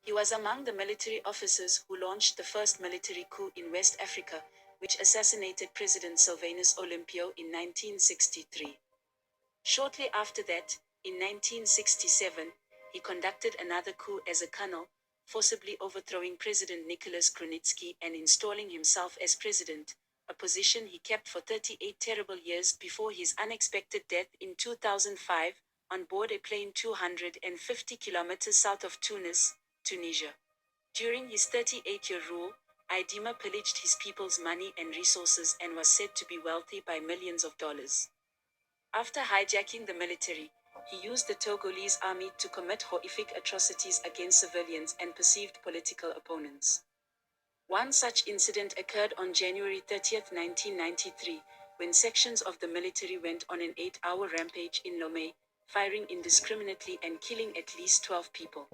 He was among the military officers who launched the first military coup in West Africa, which assassinated President Sylvanus Olympio in 1963. Shortly after that, in 1967, he conducted another coup as a colonel, forcibly overthrowing President Nicholas Krunitsky and installing himself as president, a position he kept for 38 terrible years before his unexpected death in 2005, on board a plane 250 kilometers south of Tunis, Tunisia. During his 38-year rule, Idima pillaged his people's money and resources and was said to be wealthy by millions of dollars. After hijacking the military, he used the Togolese army to commit horrific atrocities against civilians and perceived political opponents. One such incident occurred on January 30, 1993, when sections of the military went on an 8-hour rampage in Lomé, firing indiscriminately and killing at least 12 people.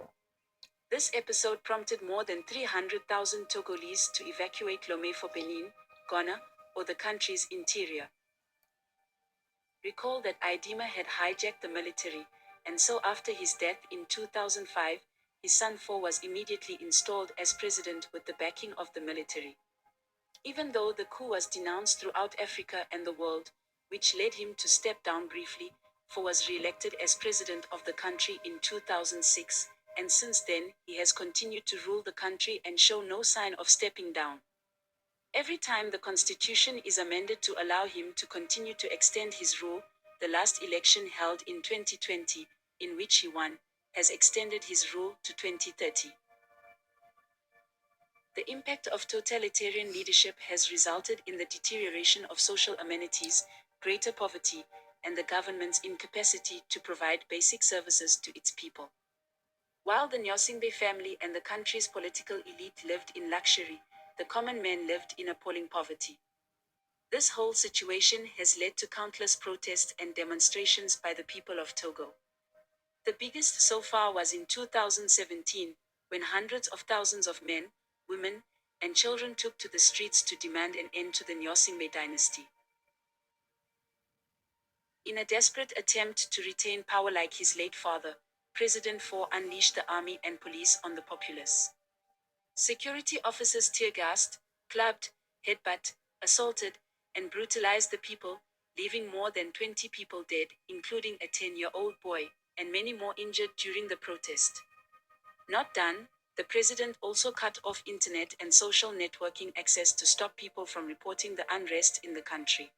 This episode prompted more than 300,000 Togolese to evacuate Lomé for Benin, Ghana, or the country's interior. Recall that Idima had hijacked the military, and so after his death in 2005, his son Faure was immediately installed as president with the backing of the military. Even though the coup was denounced throughout Africa and the world, which led him to step down briefly, Faure was re-elected as president of the country in 2006, and since then, he has continued to rule the country and show no sign of stepping down. Every time the constitution is amended to allow him to continue to extend his rule, the last election held in 2020, in which he won, has extended his rule to 2030. The impact of totalitarian leadership has resulted in the deterioration of social amenities, greater poverty, and the government's incapacity to provide basic services to its people. While the Nyosingbe family and the country's political elite lived in luxury, the common man lived in appalling poverty. This whole situation has led to countless protests and demonstrations by the people of Togo. The biggest so far was in 2017, when hundreds of thousands of men, women, and children took to the streets to demand an end to the Nyosingbe dynasty. In a desperate attempt to retain power like his late father, President Faure unleashed the army and police on the populace. Security officers tear-gassed, clubbed, headbutt, assaulted, and brutalized the people, leaving more than 20 people dead, including a 10-year-old boy, and many more injured during the protest. Not done, the president also cut off internet and social networking access to stop people from reporting the unrest in the country.